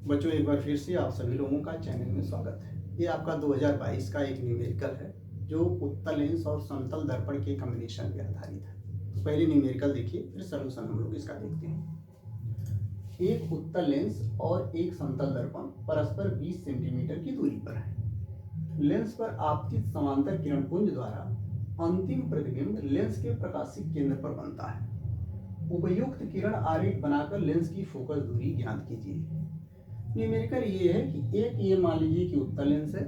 बच्चों, एक बार फिर से आप सभी लोगों का चैनल में स्वागत है। ये आपका 2022 का एक न्यूमेरिकल है जो उत्तल लेंस और समतल दर्पण के कॉम्बिनेशन पे आधारित है। तो पहले न्यूमेरिकल देखिए, फिर सॉल्यूशन हम लोग इसका देखते हैं। एक उत्तल लेंस और एक समतल दर्पण परस्पर 20 सेंटीमीटर की दूरी पर है। लेंस पर आपतित समांतर किरण पुंज द्वारा अंतिम प्रतिबिंब लेंस के प्रकाशिक केंद्र पर बनता है। उपयुक्त किरण आरेख बनाकर लेंस की फोकस दूरी ज्ञात कीजिए। न्यूमेरिकल ये है कि ये मान लीजिए कि उत्तल लेंस है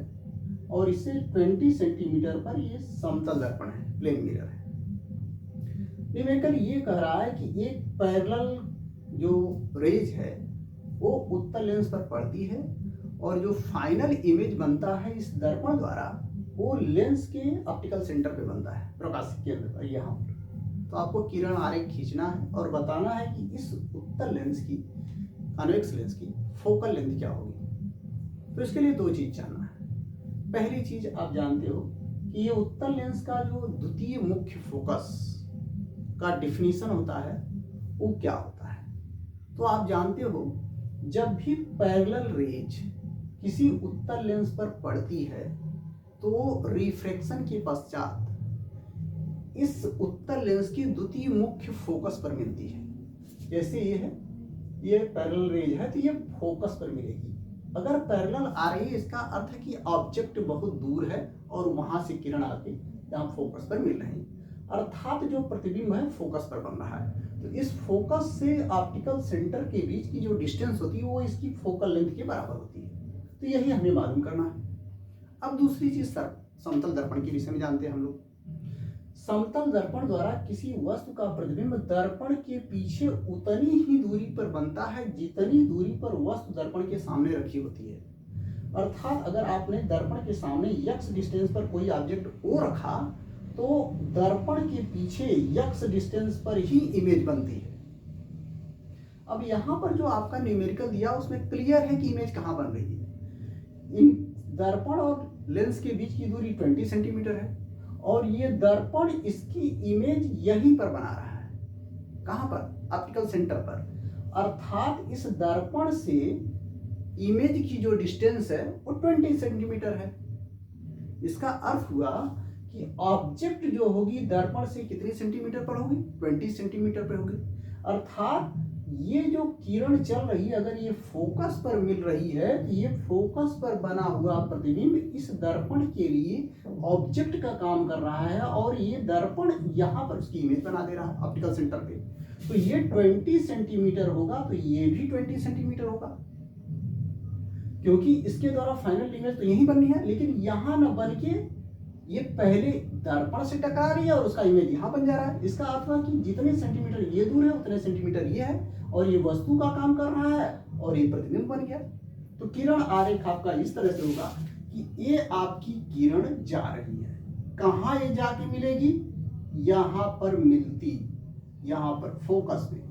और इससे 20 सेंटीमीटर पर ये समतल दर्पण है, प्लेन मिरर है। न्यूमेरिकल ये कह रहा है कि एक पैरेलल जो रेज है वो उत्तल लेंस पर पड़ती है और जो फाइनल इमेज बनता है इस दर्पण द्वारा वो लेंस के ऑप्टिकल सेंटर पे बनता है, प्रकाशिक केंद्र पर यहाँ पर। तो आपको किरण आरेख खींचना है और बताना है कि इस उत्तल लेंस की, कन्वेक्स लेंस की फोकल लेंथ क्या होगी। तो इसके लिए दो चीज जानना है। पहली चीज आप जानते हो कि ये उत्तल लेंस का जो द्वितीय मुख्य फोकस का डिफिनीशन होता है वो क्या होता है। तो आप जानते हो जब भी पैरेलल रेज किसी उत्तल लेंस पर पड़ती है तो रिफ्रैक्शन के पश्चात इस उत्तल लेंस की द्वितीय मुख्य फोकस पर मिलती है। जैसे ये है, ये पैरेलल रेज है तो ये फोकस पर मिलेगी। अगर पैरेलल आ रही है इसका अर्थ है कि ऑब्जेक्ट बहुत दूर है और वहां से किरण आके यहाँ फोकस पर मिल रही है, अर्थात जो प्रतिबिंब है फोकस पर बन रहा है। तो इस फोकस से ऑप्टिकल सेंटर के बीच की जो डिस्टेंस होती है वो इसकी फोकल लेंथ के बराबर होती है। तो यही हमें मालूम करना है। अब दूसरी चीज समतल दर्पण के विषय में जानते हैं हम लोग। समतल दर्पण द्वारा किसी वस्तु का प्रतिबिंब दर्पण के पीछे उतनी ही दूरी पर बनता है जितनी दूरी पर वस्तु दर्पण के सामने रखी होती है। अर्थात अगर आपने दर्पण के सामने यक्स डिस्टेंस पर कोई ऑब्जेक्ट ओ रखा तो दर्पण के पीछे यक्स डिस्टेंस पर ही इमेज बनती है। अब यहाँ पर जो आपका न्यूमेरिकल दिया उसमें क्लियर है कि इमेज कहाँ बन रही है। इन दर्पण और लेंस के बीच की दूरी 20 सेंटीमीटर है और ये दर्पण इसकी इमेज यहीं पर बना रहा है। कहां पर? ऑप्टिकल सेंटर पर। अर्थात इस दर्पण से इमेज की जो डिस्टेंस है वो 20 सेंटीमीटर है। इसका अर्थ हुआ कि ऑब्जेक्ट जो होगी दर्पण से कितनी सेंटीमीटर पर होगी? 20 सेंटीमीटर पर होगी। अर्थात ये जो किरण चल रही है अगर ये फोकस पर मिल रही है तो ये फोकस पर बना हुआ प्रतिबिंब इस दर्पण के लिए ऑब्जेक्ट का काम कर रहा है और ये दर्पण यहाँ पर उसकी इमेज बना दे रहा है ऑप्टिकल सेंटर पे। तो ये 20 सेंटीमीटर होगा तो ये भी 20 सेंटीमीटर होगा, क्योंकि इसके द्वारा फाइनल इमेज तो यही बननी है, लेकिन यहाँ न बन के ये पहले दर्पण से टकरा रही है और उसका इमेज यहाँ बन जा रहा है। इसका अर्थ है कि जितने सेंटीमीटर ये दूर है उतने सेंटीमीटर ये है और ये वस्तु का काम कर रहा है और ये प्रतिबिंब बन गया। तो किरण आरेख आपका इस तरह से होगा कि ये आपकी किरण जा रही है, कहाँ ये जाके मिलेगी? यहाँ पर मिलती, यहाँ पर फोकस में।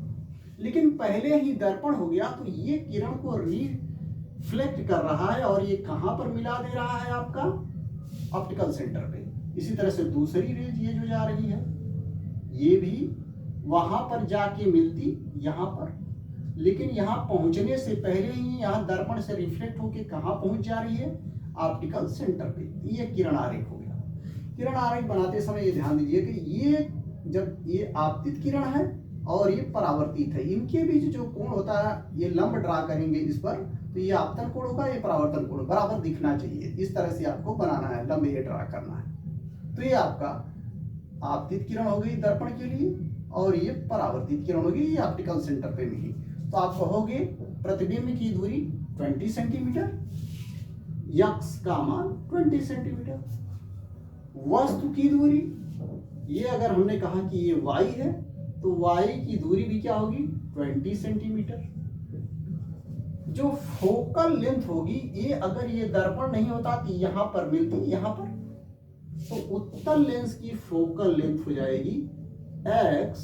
लेकिन पहले ही दर्पण हो गया तो ये किरण को रिफ्लेक्ट कर रहा है और ये कहाँ पर मिला दे रहा है? आपका ऑप्टिकल सेंटर पे। इसी तरह से दूसरी रेज ये जो जा रही है ये भी वहां पर जाके मिलती यहाँ पर, लेकिन यहाँ पहुंचने से पहले ही यहाँ दर्पण से रिफ्लेक्ट होके कहाँ पहुंच जा रही है? ऑप्टिकल सेंटर पे। ये किरण आरेख हो गया। किरण आरेख बनाते समय ये ध्यान दीजिए कि ये जब ये आपतित किरण है और ये परावर्तित है, इनके बीच जो कोण होता है ये लंब ड्रा करेंगे इस पर, तो ये आपतन कोण होगा, ये परावर्तन कोण बराबर दिखना चाहिए। इस तरह से आपको बनाना है, लंब ये ड्रा करना है। तो ये आपका आपतित किरण हो गई दर्पण के लिए और ये परावर्तित किरण होगी ये ऑप्टिकल सेंटर पे मिली। तो आप कहोगे प्रतिबिंब की दूरी 20 सेंटीमीटर, यक्स का मान 20 सेंटीमीटर। वस्तु की दूरी, ये अगर हमने कहा कि ये y है तो y की दूरी भी क्या होगी? 20 सेंटीमीटर। जो फोकल लेंथ होगी ये अगर ये दर्पण नहीं होता तो यहाँ पर मिलती, यहाँ पर, तो उत्तल लेंस की फोकल लेंथ हो जाएगी x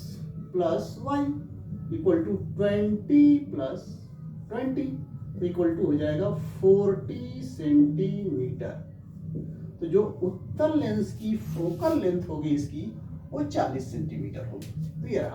plus y equal to 20 plus 20 equal to हो जाएगा 40 सेंटीमीटर। तो जो उत्तल लेंस की फोकल लेंथ होगी इसकी वो 40 सेंटीमीटर होगी। तो ये रहा।